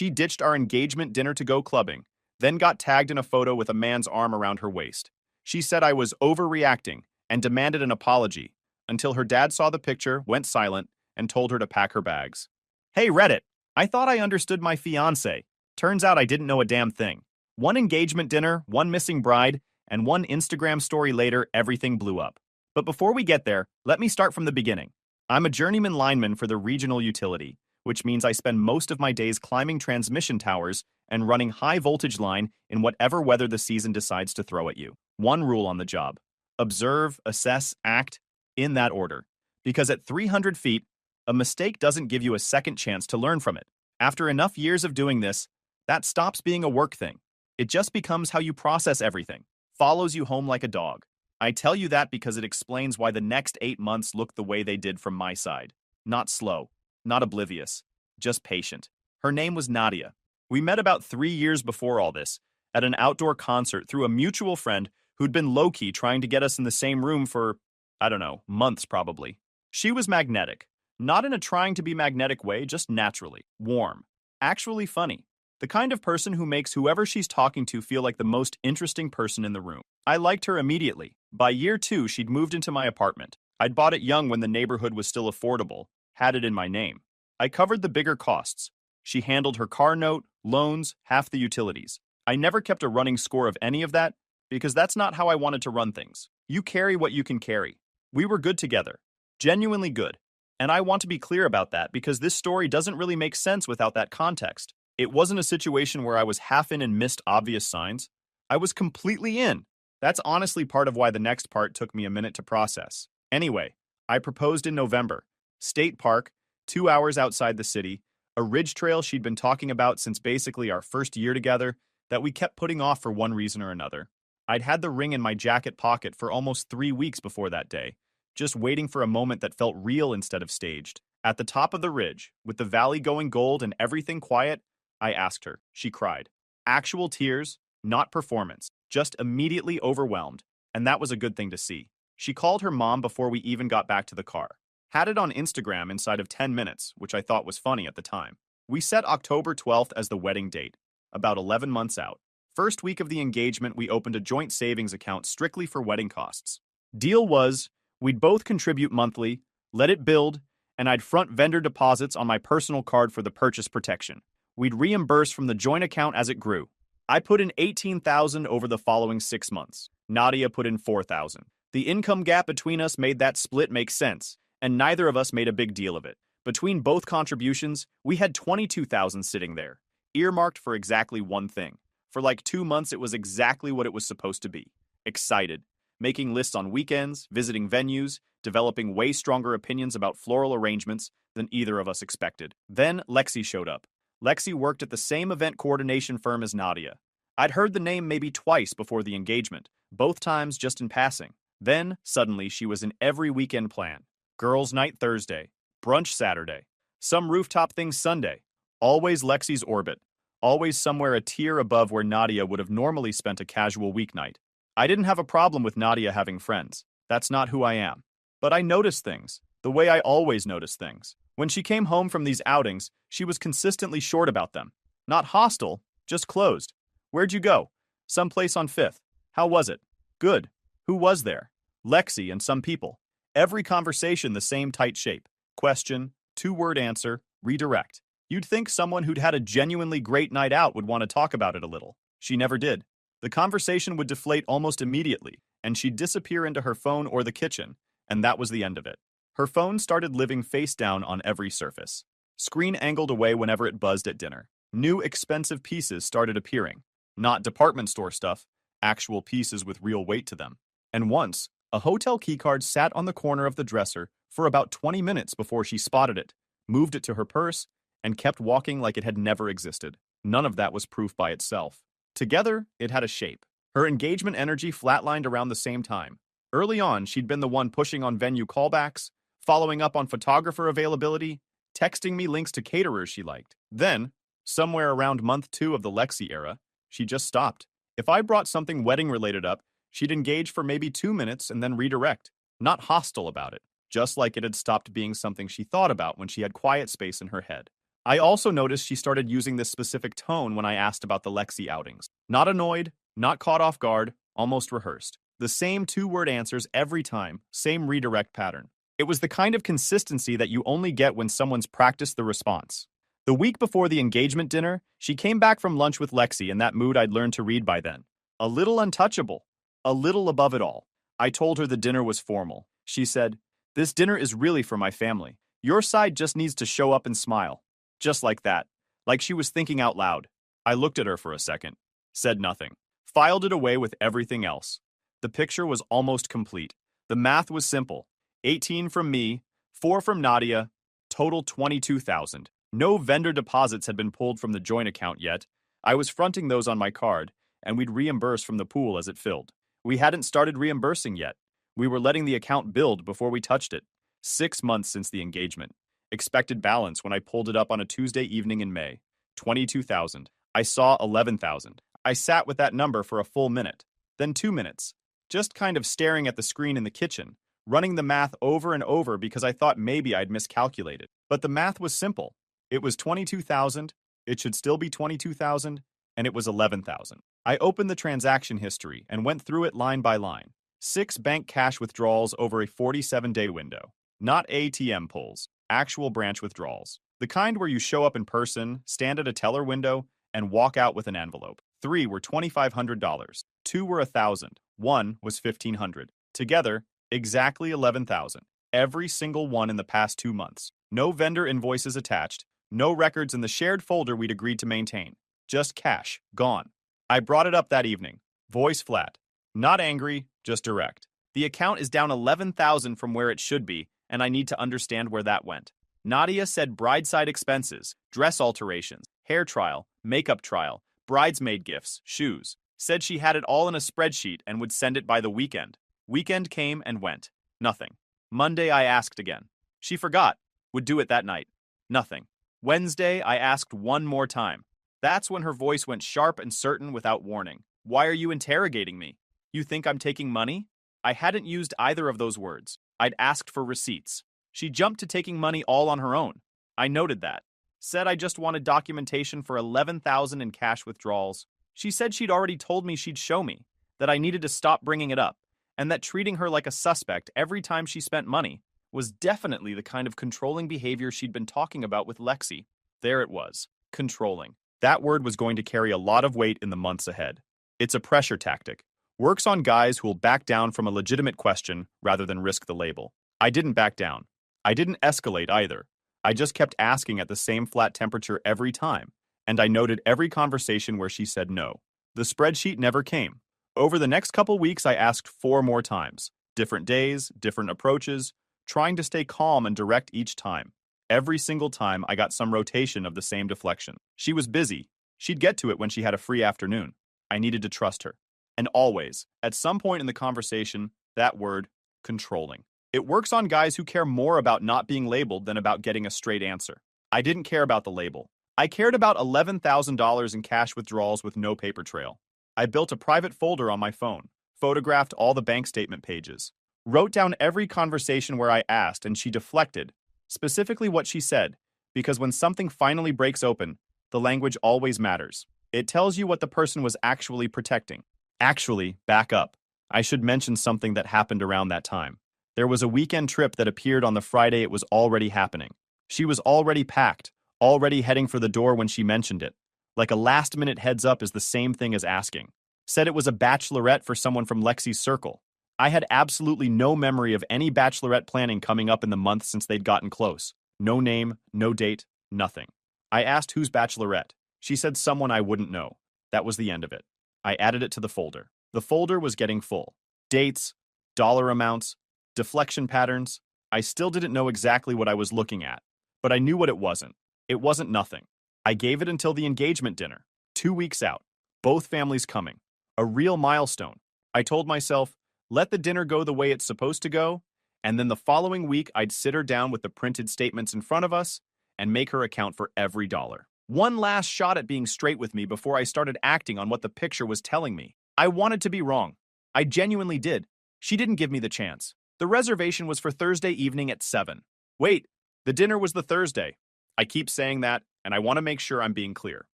She ditched our engagement dinner to go clubbing, then got tagged in a photo with a man's arm around her waist. She said I was overreacting and demanded an apology, until her dad saw the picture, went silent, and told her to pack her bags. Hey Reddit, I thought I understood my fiancé. Turns out I didn't know a damn thing. One engagement dinner, one missing bride, and one Instagram story later, everything blew up. But before we get there, let me start from the beginning. I'm a journeyman lineman for the regional utility, which means I spend most of my days climbing transmission towers and running high voltage line in whatever weather the season decides to throw at you. One rule on the job: observe, assess, act, in that order. Because at 300 feet, a mistake doesn't give you a second chance to learn from it. After enough years of doing this, that stops being a work thing. It just becomes how you process everything. Follows you home like a dog. I tell you that because it explains why the next 8 months looked the way they did from my side. Not slow, not oblivious, just patient. Her name was Nadia. We met about 3 years before all this, at an outdoor concert through a mutual friend who'd been low-key trying to get us in the same room for, I don't know, months probably. She was magnetic. Not in a trying to be magnetic way, just naturally. Warm. Actually funny. The kind of person who makes whoever she's talking to feel like the most interesting person in the room. I liked her immediately. By year 2, she'd moved into my apartment. I'd bought it young when the neighborhood was still affordable, had it in my name. I covered the bigger costs. She handled her car note, loans, half the utilities. I never kept a running score of any of that, because that's not how I wanted to run things. You carry what you can carry. We were good together. Genuinely good. And I want to be clear about that because this story doesn't really make sense without that context. It wasn't a situation where I was half in and missed obvious signs. I was completely in. That's honestly part of why the next part took me a minute to process. Anyway, I proposed in November. State Park, 2 hours outside the city, a ridge trail she'd been talking about since basically our first year together that we kept putting off for one reason or another. I'd had the ring in my jacket pocket for almost 3 weeks before that day, just waiting for a moment that felt real instead of staged. At the top of the ridge, with the valley going gold and everything quiet, I asked her. She cried. Actual tears, not performance, just immediately overwhelmed, and that was a good thing to see. She called her mom before we even got back to the car. Had it on Instagram inside of 10 minutes, which I thought was funny at the time. We set October 12th as the wedding date, about 11 months out. First week of the engagement, we opened a joint savings account strictly for wedding costs. Deal was, we'd both contribute monthly, let it build, and I'd front vendor deposits on my personal card for the purchase protection. We'd reimburse from the joint account as it grew. I put in $18,000 over the following 6 months. Nadia put in $4,000. The income gap between us made that split make sense, and neither of us made a big deal of it. Between both contributions, we had $22,000 sitting there, earmarked for exactly one thing. For like 2 months, it was exactly what it was supposed to be. Excited. Making lists on weekends, visiting venues, developing way stronger opinions about floral arrangements than either of us expected. Then Lexi showed up. Lexi worked at the same event coordination firm as Nadia. I'd heard the name maybe twice before the engagement, both times just in passing. Then, suddenly, she was in every weekend plan. Girls' night Thursday, brunch Saturday, some rooftop thing Sunday. Always Lexi's orbit. Always somewhere a tier above where Nadia would have normally spent a casual weeknight. I didn't have a problem with Nadia having friends. That's not who I am. But I noticed things, the way I always notice things. When she came home from these outings, she was consistently short about them. Not hostile, just closed. Where'd you go? Someplace on 5th. How was it? Good. Who was there? Lexi and some people. Every conversation the same tight shape. Question, 2-word answer, redirect. You'd think someone who'd had a genuinely great night out would want to talk about it a little. She never did. The conversation would deflate almost immediately, and she'd disappear into her phone or the kitchen, and that was the end of it. Her phone started living face down on every surface. Screen angled away whenever it buzzed at dinner. New expensive pieces started appearing. Not department store stuff, actual pieces with real weight to them. And once, a hotel keycard sat on the corner of the dresser for about 20 minutes before she spotted it, moved it to her purse, and kept walking like it had never existed. None of that was proof by itself. Together, it had a shape. Her engagement energy flatlined around the same time. Early on, she'd been the one pushing on venue callbacks, following up on photographer availability, texting me links to caterers she liked. Then, somewhere around month 2 of the Lexi era, she just stopped. If I brought something wedding-related up, she'd engage for maybe 2 minutes and then redirect. Not hostile about it, just like it had stopped being something she thought about when she had quiet space in her head. I also noticed she started using this specific tone when I asked about the Lexi outings. Not annoyed, not caught off guard, almost rehearsed. The same two-word answers every time, same redirect pattern. It was the kind of consistency that you only get when someone's practiced the response. The week before the engagement dinner, she came back from lunch with Lexi in that mood I'd learned to read by then. A little untouchable, a little above it all. I told her the dinner was formal. She said, "This dinner is really for my family. Your side just needs to show up and smile." Just like that, like she was thinking out loud. I looked at her for a second, said nothing, filed it away with everything else. The picture was almost complete. The math was simple. 18 from me, 4 from Nadia, total 22,000. No vendor deposits had been pulled from the joint account yet. I was fronting those on my card, and we'd reimburse from the pool as it filled. We hadn't started reimbursing yet. We were letting the account build before we touched it. 6 months since the engagement. Expected balance when I pulled it up on a Tuesday evening in May. 22,000. I saw 11,000. I sat with that number for a full minute, then 2 minutes, just kind of staring at the screen in the kitchen, running the math over and over because I thought maybe I'd miscalculated. But the math was simple. It was 22,000, it should still be 22,000, and it was 11,000. I opened the transaction history and went through it line by line. 6 bank cash withdrawals over a 47-day window. Not ATM pulls, actual branch withdrawals. The kind where you show up in person, stand at a teller window, and walk out with an envelope. 3 were $2,500. 2 were $1,000. 1 was $1,500. Together, exactly 11,000. Every single one in the past 2 months. No vendor invoices attached. No records in the shared folder we'd agreed to maintain. Just cash, gone. I brought it up that evening. Voice flat. Not angry, just direct. The account is down 11,000 from where it should be, and I need to understand where that went. Nadia said brideside expenses, dress alterations, hair trial, makeup trial, bridesmaid gifts, shoes. Said she had it all in a spreadsheet and would send it by the weekend. Weekend came and went. Nothing. Monday I asked again. She forgot. Would do it that night. Nothing. Wednesday I asked one more time. That's when her voice went sharp and certain without warning. Why are you interrogating me? You think I'm taking money? I hadn't used either of those words. I'd asked for receipts. She jumped to taking money all on her own. I noted that. Said I just wanted documentation for 11,000 in cash withdrawals. She said she'd already told me she'd show me, that I needed to stop bringing it up, and that treating her like a suspect every time she spent money was definitely the kind of controlling behavior she'd been talking about with Lexi. There it was. Controlling. That word was going to carry a lot of weight in the months ahead. It's a pressure tactic. Works on guys who'll back down from a legitimate question rather than risk the label. I didn't back down. I didn't escalate either. I just kept asking at the same flat temperature every time, and I noted every conversation where she said no. The spreadsheet never came. Over the next couple weeks, I asked 4 more times. Different days, different approaches, trying to stay calm and direct each time. Every single time, I got some rotation of the same deflection. She was busy. She'd get to it when she had a free afternoon. I needed to trust her. And always, at some point in the conversation, that word, controlling. It works on guys who care more about not being labeled than about getting a straight answer. I didn't care about the label. I cared about $11,000 in cash withdrawals with no paper trail. I built a private folder on my phone, photographed all the bank statement pages, wrote down every conversation where I asked and she deflected, specifically what she said, because when something finally breaks open, the language always matters. It tells you what the person was actually protecting. Actually, back up. I should mention something that happened around that time. There was a weekend trip that appeared on the Friday it was already happening. She was already packed, already heading for the door when she mentioned it. Like a last-minute heads-up is the same thing as asking. Said it was a bachelorette for someone from Lexi's circle. I had absolutely no memory of any bachelorette planning coming up in the month since they'd gotten close. No name, no date, nothing. I asked who's bachelorette. She said someone I wouldn't know. That was the end of it. I added it to the folder. The folder was getting full. Dates, dollar amounts, deflection patterns. I still didn't know exactly what I was looking at, but I knew what it wasn't. It wasn't nothing. I gave it until the engagement dinner, 2 weeks out. Both families coming. A real milestone. I told myself, let the dinner go the way it's supposed to go, and then the following week I'd sit her down with the printed statements in front of us and make her account for every dollar. One last shot at being straight with me before I started acting on what the picture was telling me. I wanted to be wrong. I genuinely did. She didn't give me the chance. The reservation was for Thursday evening at 7. Wait, the dinner was the Thursday. I keep saying that, and I want to make sure I'm being clear.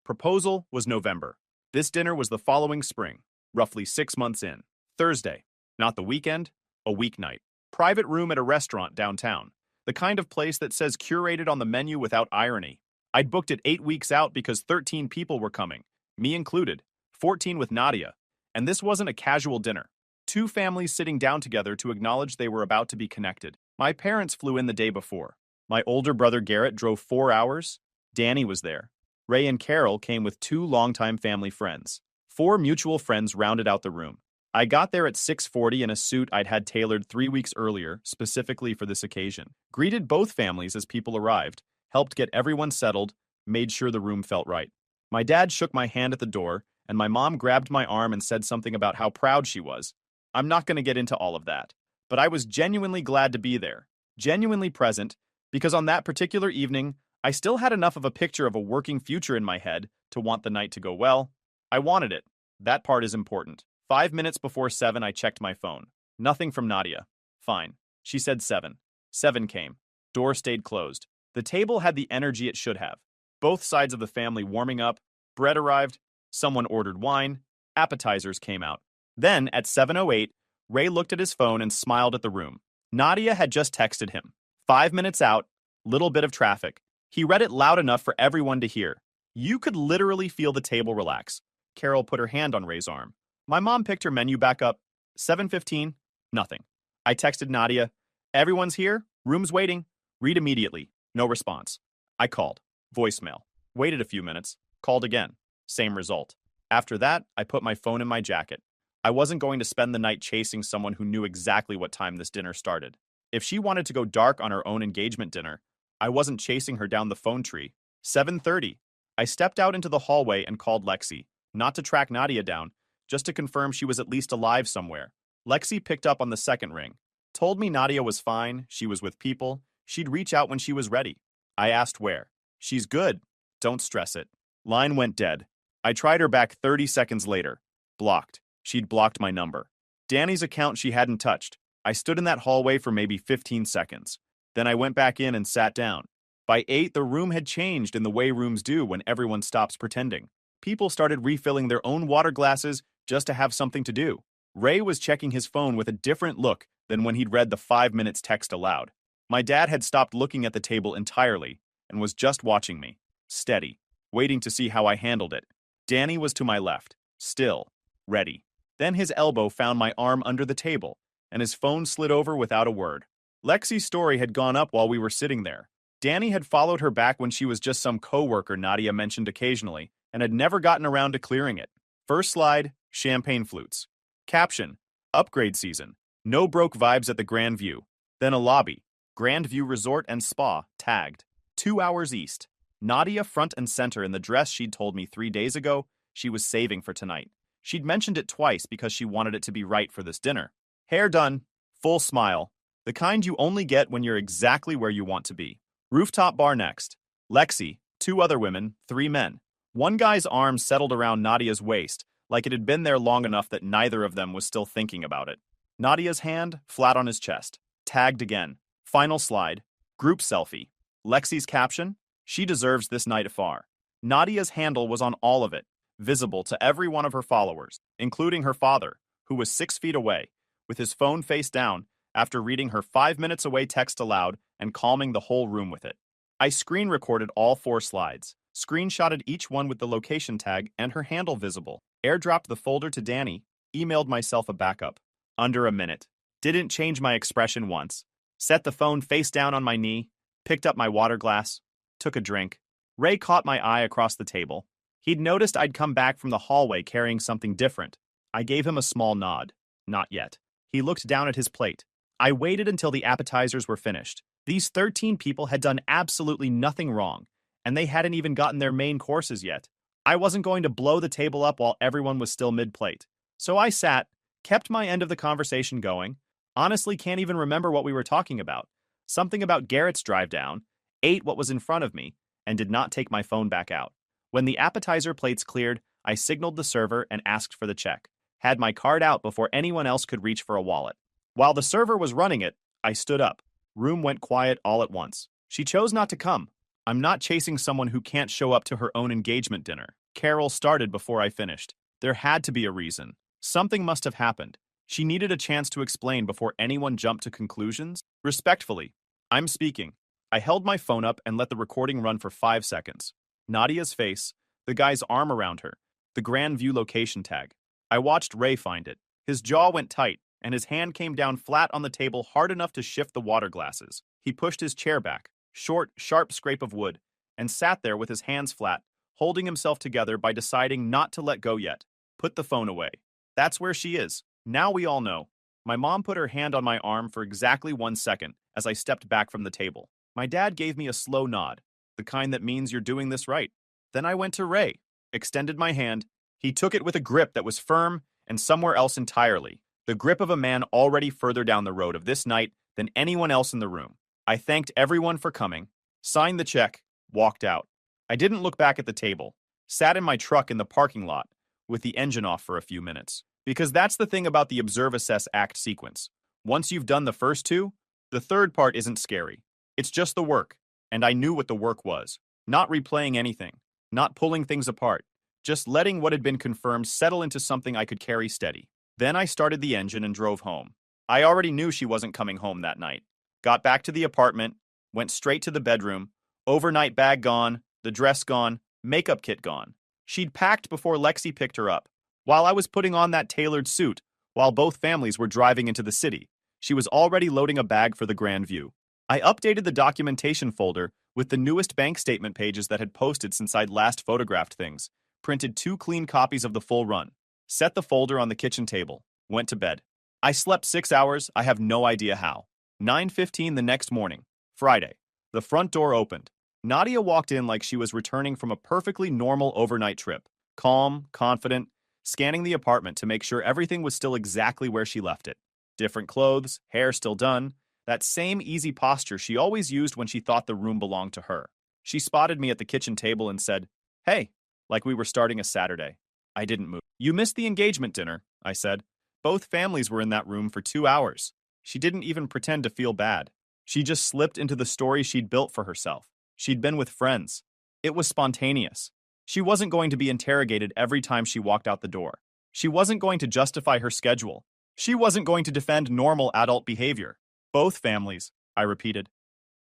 Proposal was November. This dinner was the following spring, roughly 6 months in. Thursday, not the weekend, a weeknight. Private room at a restaurant downtown. The kind of place that says curated on the menu without irony. I'd booked it 8 weeks out because 13 people were coming, me included, 14 with Nadia. And this wasn't a casual dinner. 2 families sitting down together to acknowledge they were about to be connected. My parents flew in the day before. My older brother Garrett drove 4 hours. Danny was there. Ray and Carol came with 2 longtime family friends. 4 mutual friends rounded out the room. I got there at 6:40 in a suit I'd had tailored 3 weeks earlier, specifically for this occasion. Greeted both families as people arrived, helped get everyone settled, made sure the room felt right. My dad shook my hand at the door, and my mom grabbed my arm and said something about how proud she was. I'm not going to get into all of that, but I was genuinely glad to be there, genuinely present, because on that particular evening, I still had enough of a picture of a working future in my head to want the night to go well. I wanted it. That part is important. 5 minutes before 7, I checked my phone. Nothing from Nadia. Fine. She said 7. 7 came. Door stayed closed. The table had the energy it should have. Both sides of the family warming up. Bread arrived. Someone ordered wine. Appetizers came out. Then, at 7:08, Ray looked at his phone and smiled at the room. Nadia had just texted him. 5 minutes out, little bit of traffic. He read it loud enough for everyone to hear. You could literally feel the table relax. Carol put her hand on Ray's arm. My mom picked her menu back up. 7:15, nothing. I texted Nadia. Everyone's here. Room's waiting. Read immediately. No response. I called. Voicemail. Waited a few minutes. Called again. Same result. After that, I put my phone in my jacket. I wasn't going to spend the night chasing someone who knew exactly what time this dinner started. If she wanted to go dark on her own engagement dinner, I wasn't chasing her down the phone tree. 7:30. I stepped out into the hallway and called Lexi, not to track Nadia down, just to confirm she was at least alive somewhere. Lexi picked up on the second ring. Told me Nadia was fine, she was with people, she'd reach out when she was ready. I asked where. She's good. Don't stress it. Line went dead. I tried her back 30 seconds later. Blocked. She'd blocked my number. Danny's account she hadn't touched. I stood in that hallway for maybe 15 seconds. Then I went back in and sat down. By 8, the room had changed in the way rooms do when everyone stops pretending. People started refilling their own water glasses just to have something to do. Ray was checking his phone with a different look than when he'd read the 5 minutes text aloud. My dad had stopped looking at the table entirely and was just watching me, steady, waiting to see how I handled it. Danny was to my left, still, ready. Then his elbow found my arm under the table, and his phone slid over without a word. Lexi's story had gone up while we were sitting there. Danny had followed her back when she was just some coworker Nadia mentioned occasionally, and had never gotten around to clearing it. First slide, champagne flutes. Caption, upgrade season. No broke vibes at the Grand View. Then a lobby. Grand View Resort and Spa, tagged. 2 hours east. Nadia front and center in the dress she'd told me 3 days ago she was saving for tonight. She'd mentioned it twice because she wanted it to be right for this dinner. Hair done. Full smile. The kind you only get when you're exactly where you want to be. Rooftop bar next. Lexi, 2 other women, 3 men. One guy's arm settled around Nadia's waist, like it had been there long enough that neither of them was still thinking about it. Nadia's hand, flat on his chest. Tagged again. Final slide. Group selfie. Lexi's caption, she deserves this night afar. Nadia's handle was on all of it, visible to every one of her followers, including her father, who was 6 feet away, with his phone face down after reading her 5 minutes away text aloud and calming the whole room with it. I screen recorded all 4 slides, screenshotted each one with the location tag and her handle visible, airdropped the folder to Danny, emailed myself a backup. Under a minute. Didn't change my expression once. Set the phone face down on my knee, picked up my water glass, took a drink. Ray caught my eye across the table. He'd noticed I'd come back from the hallway carrying something different. I gave him a small nod. Not yet. He looked down at his plate. I waited until the appetizers were finished. These 13 people had done absolutely nothing wrong, and they hadn't even gotten their main courses yet. I wasn't going to blow the table up while everyone was still mid-plate. So I sat, kept my end of the conversation going, honestly can't even remember what we were talking about. Something about Garrett's drive down, ate what was in front of me, and did not take my phone back out. When the appetizer plates cleared, I signaled the server and asked for the check. Had my card out before anyone else could reach for a wallet. While the server was running it, I stood up. Room went quiet all at once. She chose not to come. I'm not chasing someone who can't show up to her own engagement dinner. Carol started before I finished. There had to be a reason. Something must have happened. She needed a chance to explain before anyone jumped to conclusions. Respectfully, I'm speaking. I held my phone up and let the recording run for 5 seconds. Nadia's face, the guy's arm around her, the Grand View location tag. I watched Ray find it. His jaw went tight, and his hand came down flat on the table hard enough to shift the water glasses. He pushed his chair back, short, sharp scrape of wood, and sat there with his hands flat, holding himself together by deciding not to let go yet. Put the phone away. That's where she is. Now we all know. My mom put her hand on my arm for exactly 1 second as I stepped back from the table. My dad gave me a slow nod, the kind that means you're doing this right. Then I went to Ray, extended my hand. He took it with a grip that was firm and somewhere else entirely, the grip of a man already further down the road of this night than anyone else in the room. I thanked everyone for coming, signed the check, walked out. I didn't look back at the table, sat in my truck in the parking lot with the engine off for a few minutes. Because that's the thing about the Observe, Assess, Act sequence. Once you've done the first two, the third part isn't scary. It's just the work, and I knew what the work was. Not replaying anything, not pulling things apart, just letting what had been confirmed settle into something I could carry steady. Then I started the engine and drove home. I already knew she wasn't coming home that night. Got back to the apartment, went straight to the bedroom, overnight bag gone, the dress gone, makeup kit gone. She'd packed before Lexi picked her up. While I was putting on that tailored suit, while both families were driving into the city, she was already loading a bag for the Grand View. I updated the documentation folder with the newest bank statement pages that had posted since I'd last photographed things, printed 2 clean copies of the full run, set the folder on the kitchen table, went to bed. I slept 6 hours, I have no idea how. 9:15 the next morning, Friday. The front door opened. Nadia walked in like she was returning from a perfectly normal overnight trip, calm, confident, scanning the apartment to make sure everything was still exactly where she left it. Different clothes, hair still done, that same easy posture she always used when she thought the room belonged to her. She spotted me at the kitchen table and said, "Hey," like we were starting a Saturday. I didn't move. "You missed the engagement dinner," I said. "Both families were in that room for 2 hours." She didn't even pretend to feel bad. She just slipped into the story she'd built for herself. She'd been with friends. It was spontaneous. She wasn't going to be interrogated every time she walked out the door. She wasn't going to justify her schedule. She wasn't going to defend normal adult behavior. "Both families," I repeated.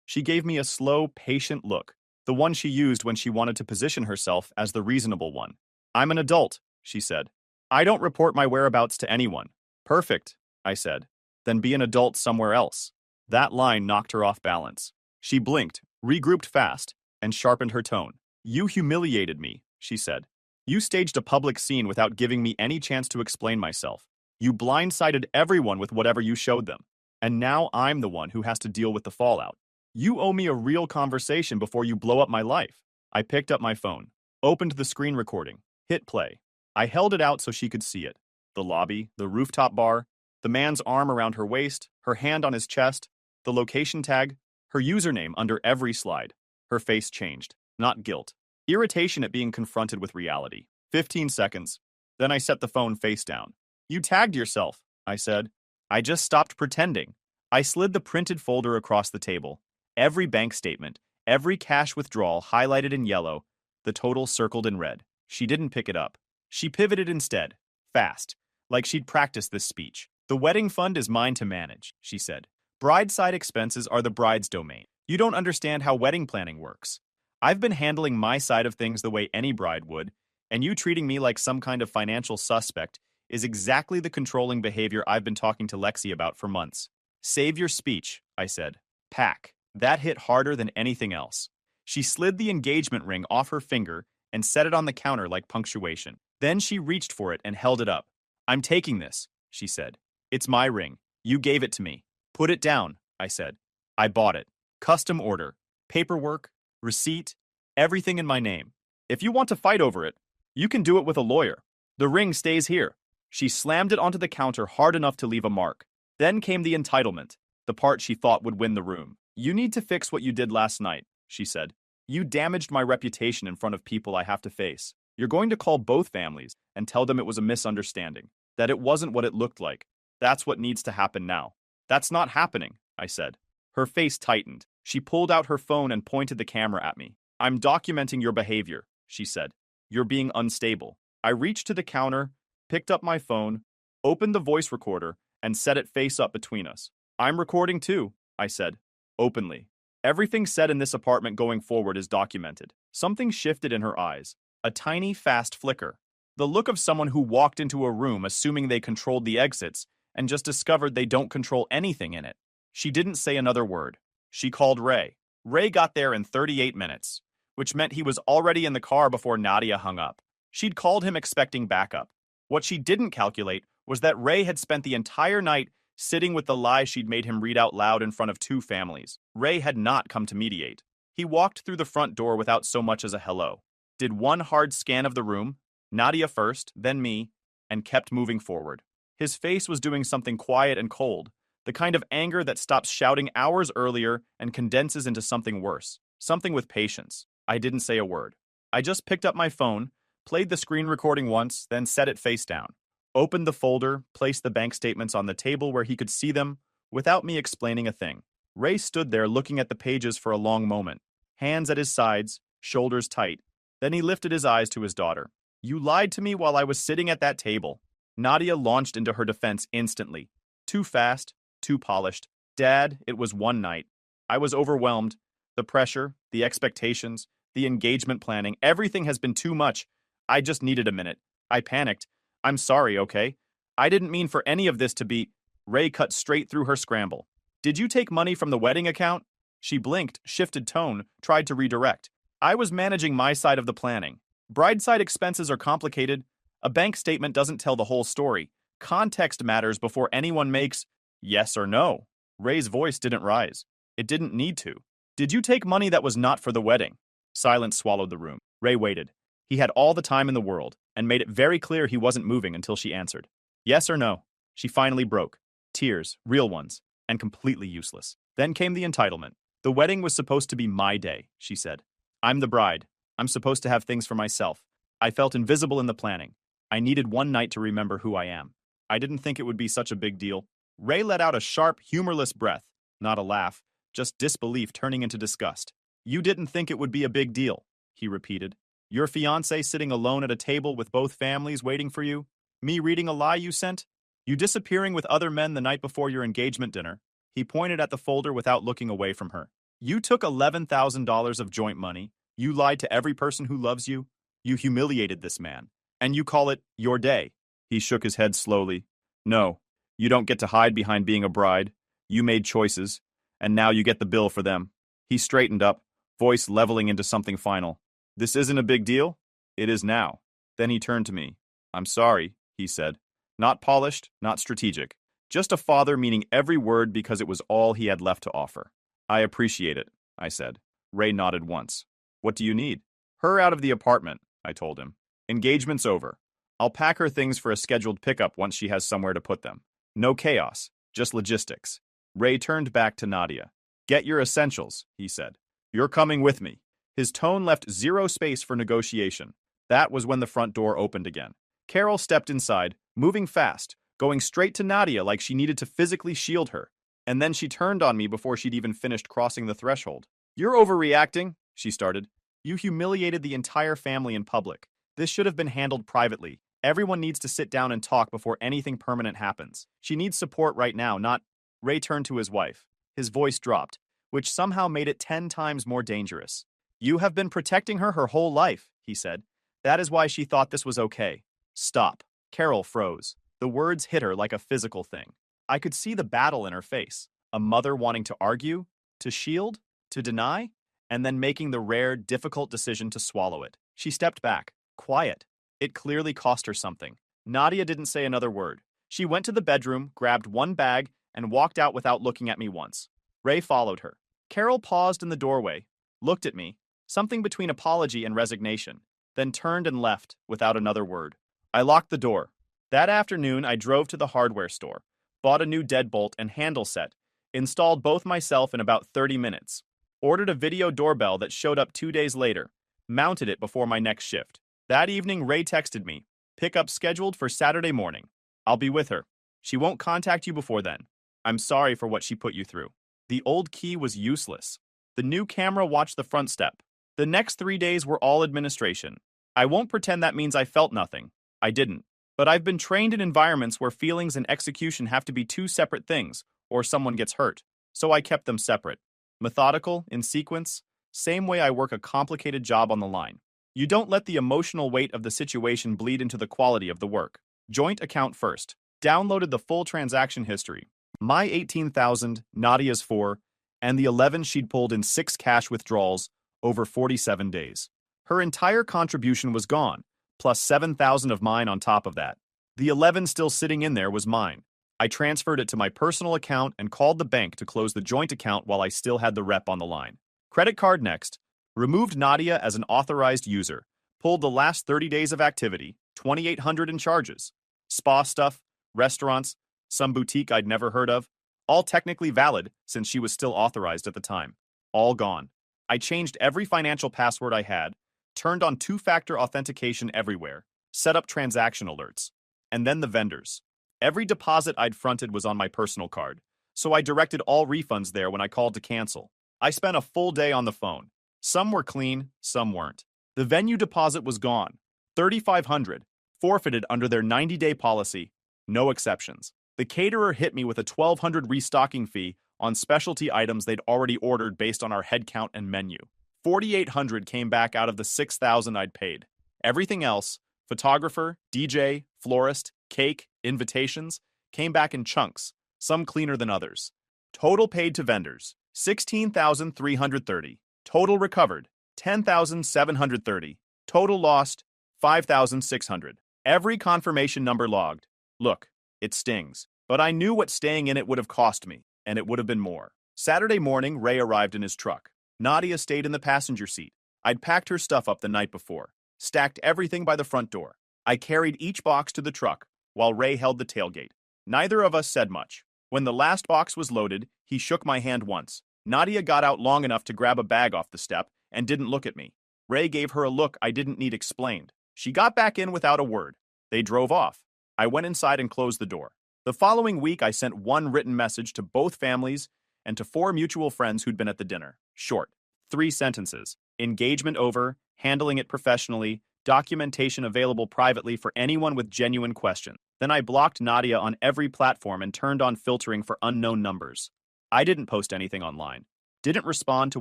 She gave me a slow, patient look, the one she used when she wanted to position herself as the reasonable one. "I'm an adult," she said. "I don't report my whereabouts to anyone." "Perfect," I said. "Then be an adult somewhere else." That line knocked her off balance. She blinked, regrouped fast, and sharpened her tone. "You humiliated me," she said. "You staged a public scene without giving me any chance to explain myself. You blindsided everyone with whatever you showed them. And now I'm the one who has to deal with the fallout. You owe me a real conversation before you blow up my life." I picked up my phone, opened the screen recording, hit play. I held it out so she could see it. The lobby, the rooftop bar, the man's arm around her waist, her hand on his chest, the location tag, her username under every slide. Her face changed. Not guilt. Irritation at being confronted with reality. 15 seconds. Then I set the phone face down. "You tagged yourself," I said. "I just stopped pretending." I slid the printed folder across the table. Every bank statement, every cash withdrawal highlighted in yellow, the total circled in red. She didn't pick it up. She pivoted instead. Fast. Like she'd practiced this speech. "The wedding fund is mine to manage," she said. "Bride-side expenses are the bride's domain. You don't understand how wedding planning works. I've been handling my side of things the way any bride would, and you treating me like some kind of financial suspect is exactly the controlling behavior I've been talking to Lexi about for months." "Save your speech," I said. "Pack." That hit harder than anything else. She slid the engagement ring off her finger and set it on the counter like punctuation. Then she reached for it and held it up. "I'm taking this," she said. "It's my ring. You gave it to me." "Put it down," I said. "I bought it. Custom order. Paperwork. Receipt. Everything in my name. If you want to fight over it, you can do it with a lawyer. The ring stays here." She slammed it onto the counter hard enough to leave a mark. Then came the entitlement, the part she thought would win the room. "You need to fix what you did last night," she said. "You damaged my reputation in front of people I have to face. You're going to call both families and tell them it was a misunderstanding, that it wasn't what it looked like. That's what needs to happen now." "That's not happening," I said. Her face tightened. She pulled out her phone and pointed the camera at me. "I'm documenting your behavior," she said. "You're being unstable." I reached to the counter, picked up my phone, opened the voice recorder, and set it face up between us. "I'm recording too," I said, openly. Everything said in this apartment going forward is documented. Something shifted in her eyes. A tiny, fast flicker. The look of someone who walked into a room assuming they controlled the exits and just discovered they don't control anything in it. She didn't say another word. She called Ray. Ray got there in 38 minutes, which meant he was already in the car before Nadia hung up. She'd called him expecting backup. What she didn't calculate was that Ray had spent the entire night sitting with the lie she'd made him read out loud in front of 2 families. Ray had not come to mediate. He walked through the front door without so much as a hello, did one hard scan of the room, Nadia first, then me, and kept moving forward. His face was doing something quiet and cold, the kind of anger that stops shouting hours earlier and condenses into something worse, something with patience. I didn't say a word. I just picked up my phone, played the screen recording once, then set it face down. Opened the folder, placed the bank statements on the table where he could see them, without me explaining a thing. Ray stood there looking at the pages for a long moment, hands at his sides, shoulders tight. Then he lifted his eyes to his daughter. "You lied to me while I was sitting at that table." Nadia launched into her defense instantly. Too fast, too polished. "Dad, it was one night. I was overwhelmed. The pressure, the expectations, the engagement planning, everything has been too much. I just needed a minute. I panicked. I'm sorry, okay? I didn't mean for any of this to be..." Ray cut straight through her scramble. "Did you take money from the wedding account?" She blinked, shifted tone, tried to redirect. "I was managing my side of the planning. Brideside expenses are complicated. A bank statement doesn't tell the whole story. Context matters before anyone makes yes or no." Ray's voice didn't rise. It didn't need to. "Did you take money that was not for the wedding?" Silence swallowed the room. Ray waited. He had all the time in the world, and made it very clear he wasn't moving until she answered. "Yes or no?" She finally broke. Tears, real ones, and completely useless. Then came the entitlement. "The wedding was supposed to be my day," she said. "I'm the bride. I'm supposed to have things for myself. I felt invisible in the planning. I needed one night to remember who I am. I didn't think it would be such a big deal." Ray let out a sharp, humorless breath. Not a laugh, just disbelief turning into disgust. "You didn't think it would be a big deal," he repeated. "Your fiancé sitting alone at a table with both families waiting for you? Me reading a lie you sent? You disappearing with other men the night before your engagement dinner?" He pointed at the folder without looking away from her. "You took $11,000 of joint money. You lied to every person who loves you. You humiliated this man. And you call it your day." He shook his head slowly. "No, you don't get to hide behind being a bride. You made choices, and now you get the bill for them." He straightened up, voice leveling into something final. "This isn't a big deal? It is now." Then he turned to me. "I'm sorry," he said. Not polished, not strategic. Just a father meaning every word because it was all he had left to offer. "I appreciate it," I said. Ray nodded once. "What do you need?" "Her out of the apartment," I told him. "Engagement's over. I'll pack her things for a scheduled pickup once she has somewhere to put them. No chaos, just logistics." Ray turned back to Nadia. "Get your essentials," he said. "You're coming with me." His tone left zero space for negotiation. That was when the front door opened again. Carol stepped inside, moving fast, going straight to Nadia like she needed to physically shield her. And then she turned on me before she'd even finished crossing the threshold. "You're overreacting," she started. "You humiliated the entire family in public. This should have been handled privately. Everyone needs to sit down and talk before anything permanent happens. She needs support right now, not..." Ray turned to his wife. His voice dropped, which somehow made it 10 times more dangerous. "You have been protecting her whole life," he said. "That is why she thought this was okay. Stop." Carol froze. The words hit her like a physical thing. I could see the battle in her face. A mother wanting to argue, to shield, to deny, and then making the rare, difficult decision to swallow it. She stepped back, quiet. It clearly cost her something. Nadia didn't say another word. She went to the bedroom, grabbed one bag, and walked out without looking at me once. Ray followed her. Carol paused in the doorway, looked at me, something between apology and resignation, then turned and left without another word. I locked the door. That afternoon, I drove to the hardware store, bought a new deadbolt and handle set, installed both myself in about 30 minutes, ordered a video doorbell that showed up 2 days later, mounted it before my next shift. That evening, Ray texted me, "Pickup scheduled for Saturday morning. I'll be with her. She won't contact you before then. I'm sorry for what she put you through." The old key was useless. The new camera watched the front step. The next 3 days were all administration. I won't pretend that means I felt nothing. I didn't. But I've been trained in environments where feelings and execution have to be two separate things, or someone gets hurt. So I kept them separate. Methodical, in sequence, same way I work a complicated job on the line. You don't let the emotional weight of the situation bleed into the quality of the work. Joint account first. Downloaded the full transaction history. My 18,000, Nadia's 4, and the 11 she'd pulled in 6 cash withdrawals over 47 days. Her entire contribution was gone, plus 7,000 of mine on top of that. The 11 still sitting in there was mine. I transferred it to my personal account and called the bank to close the joint account while I still had the rep on the line. Credit card next. Removed Nadia as an authorized user. Pulled the last 30 days of activity, 2,800 in charges. Spa stuff, restaurants, some boutique I'd never heard of. All technically valid since she was still authorized at the time. All gone. I changed every financial password I had, turned on two-factor authentication everywhere, set up transaction alerts. And then the vendors. Every deposit I'd fronted was on my personal card, so I directed all refunds there when I called to cancel. I spent a full day on the phone. Some were clean, some weren't. The venue deposit was gone. 3,500, forfeited under their 90-day policy, no exceptions. The caterer hit me with a 1,200 restocking fee on specialty items they'd already ordered based on our head count and menu. 4,800 came back out of the 6,000 I'd paid. Everything else, photographer, DJ, florist, cake, invitations, came back in chunks, some cleaner than others. Total paid to vendors, 16,330. Total recovered, 10,730. Total lost, 5,600. Every confirmation number logged. Look, it stings, but I knew what staying in it would have cost me, and it would have been more. Saturday morning, Ray arrived in his truck. Nadia stayed in the passenger seat. I'd packed her stuff up the night before, stacked everything by the front door. I carried each box to the truck, while Ray held the tailgate. Neither of us said much. When the last box was loaded, he shook my hand once. Nadia got out long enough to grab a bag off the step and didn't look at me. Ray gave her a look I didn't need explained. She got back in without a word. They drove off. I went inside and closed the door. The following week, I sent one written message to both families and to 4 mutual friends who'd been at the dinner. Short. 3 sentences. Engagement over, handling it professionally, documentation available privately for anyone with genuine questions. Then I blocked Nadia on every platform and turned on filtering for unknown numbers. I didn't post anything online. Didn't respond to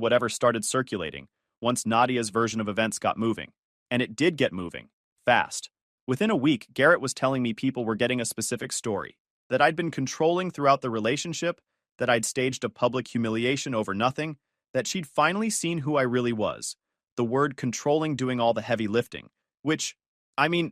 whatever started circulating once Nadia's version of events got moving. And it did get moving. Fast. Within a week, Garrett was telling me people were getting a specific story. That I'd been controlling throughout the relationship, that I'd staged a public humiliation over nothing, that she'd finally seen who I really was. The word controlling doing all the heavy lifting, which,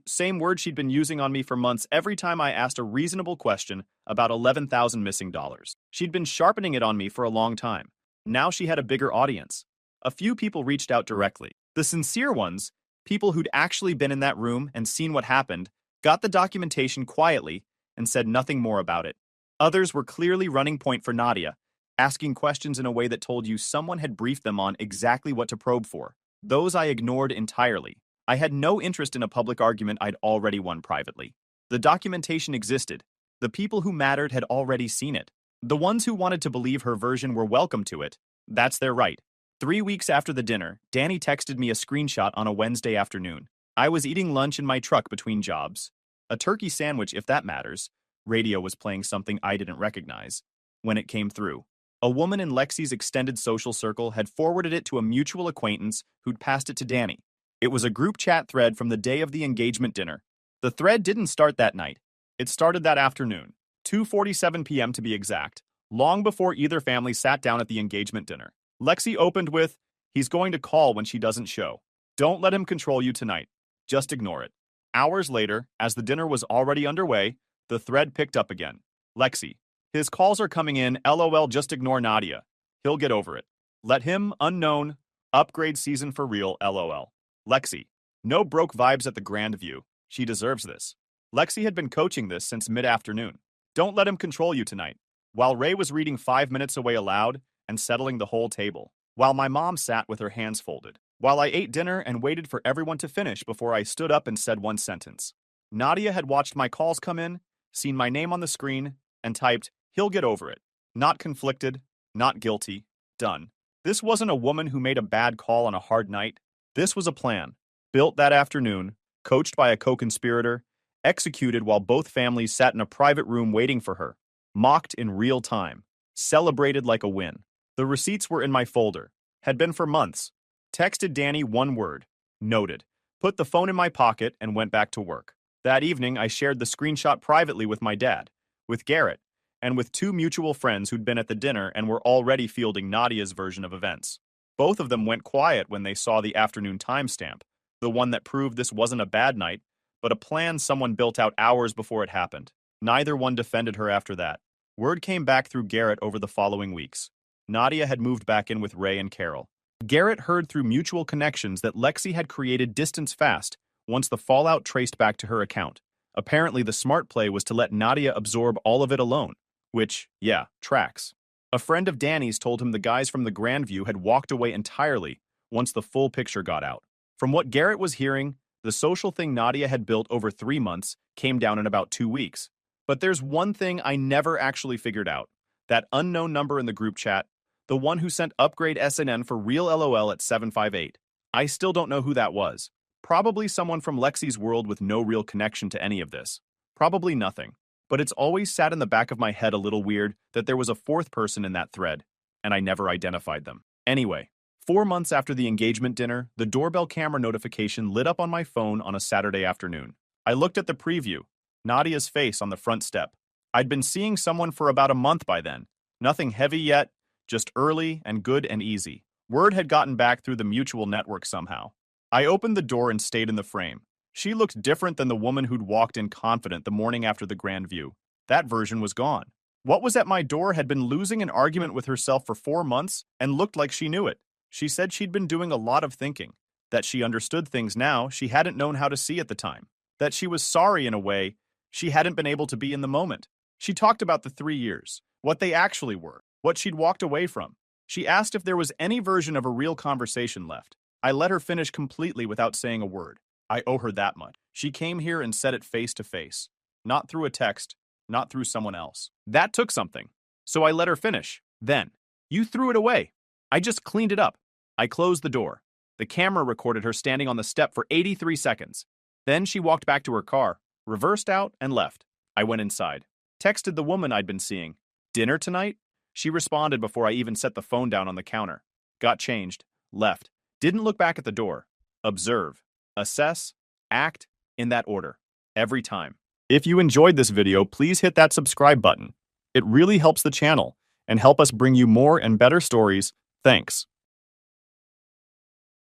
same word she'd been using on me for months every time I asked a reasonable question about 11,000 missing dollars. She'd been sharpening it on me for a long time. Now she had a bigger audience. A few people reached out directly. The sincere ones, people who'd actually been in that room and seen what happened, got the documentation quietly and said nothing more about it. Others were clearly running point for Nadia, asking questions in a way that told you someone had briefed them on exactly what to probe for. Those I ignored entirely. I had no interest in a public argument I'd already won privately. The documentation existed. The people who mattered had already seen it. The ones who wanted to believe her version were welcome to it. That's their right. 3 weeks after the dinner, Danny texted me a screenshot on a Wednesday afternoon. I was eating lunch in my truck between jobs. A turkey sandwich, if that matters. Radio was playing something I didn't recognize. When it came through, a woman in Lexi's extended social circle had forwarded it to a mutual acquaintance who'd passed it to Danny. It was a group chat thread from the day of the engagement dinner. The thread didn't start that night. It started that afternoon, 2:47 p.m. to be exact, long before either family sat down at the engagement dinner. Lexi opened with, "He's going to call when she doesn't show. Don't let him control you tonight. Just ignore it." Hours later, as the dinner was already underway, the thread picked up again. Lexi, "His calls are coming in, LOL, just ignore Nadia. He'll get over it. Let him, unknown, upgrade season for real, LOL. Lexi, no broke vibes at the Grand View. She deserves this." Lexi had been coaching this since mid-afternoon. "Don't let him control you tonight." While Ray was reading 5 minutes away aloud and settling the whole table. While my mom sat with her hands folded. While I ate dinner and waited for everyone to finish before I stood up and said one sentence. Nadia had watched my calls come in, seen my name on the screen, and typed, "He'll get over it." Not conflicted, not guilty, done. This wasn't a woman who made a bad call on a hard night. This was a plan, built that afternoon, coached by a co-conspirator, executed while both families sat in a private room waiting for her, mocked in real time, celebrated like a win. The receipts were in my folder, had been for months. Texted Danny one word, noted, put the phone in my pocket and went back to work. That evening, I shared the screenshot privately with my dad, with Garrett, and with two mutual friends who'd been at the dinner and were already fielding Nadia's version of events. Both of them went quiet when they saw the afternoon timestamp, the one that proved this wasn't a bad night, but a plan someone built out hours before it happened. Neither one defended her after that. Word came back through Garrett over the following weeks. Nadia had moved back in with Ray and Carol. Garrett heard through mutual connections that Lexi had created distance fast once the fallout traced back to her account. Apparently, the smart play was to let Nadia absorb all of it alone, which, yeah, tracks. A friend of Danny's told him the guys from the Grandview had walked away entirely once the full picture got out. From what Garrett was hearing, the social thing Nadia had built over 3 months came down in about 2 weeks. But there's one thing I never actually figured out. That unknown number in the group chat, the one who sent upgrade SNN for real LOL at 758. I still don't know who that was. Probably someone from Lexi's world with no real connection to any of this. Probably nothing. But it's always sat in the back of my head a little weird that there was a fourth person in that thread, and I never identified them. Anyway, 4 months after the engagement dinner, the doorbell camera notification lit up on my phone on a Saturday afternoon. I looked at the preview, Nadia's face on the front step. I'd been seeing someone for about a month by then. Nothing heavy yet, just early and good and easy. Word had gotten back through the mutual network somehow. I opened the door and stayed in the frame. She looked different than the woman who'd walked in confident the morning after the Grandview. That version was gone. What was at my door had been losing an argument with herself for 4 months and looked like she knew it. She said she'd been doing a lot of thinking, that she understood things now she hadn't known how to see at the time, that she was sorry in a way she hadn't been able to be in the moment. She talked about the 3 years, what they actually were, what she'd walked away from. She asked if there was any version of a real conversation left. I let her finish completely without saying a word. I owe her that much. She came here and said it face to face, not through a text, not through someone else. That took something. So I let her finish. Then, you threw it away. I just cleaned it up. I closed the door. The camera recorded her standing on the step for 83 seconds. Then she walked back to her car, reversed out, and left. I went inside. Texted the woman I'd been seeing. Dinner tonight? She responded before I even set the phone down on the counter. Got changed. Left. Didn't look back at the door. Observe. Assess. Act. In that order. Every time. If you enjoyed this video, please hit that subscribe button. It really helps the channel and help us bring you more and better stories. Thanks.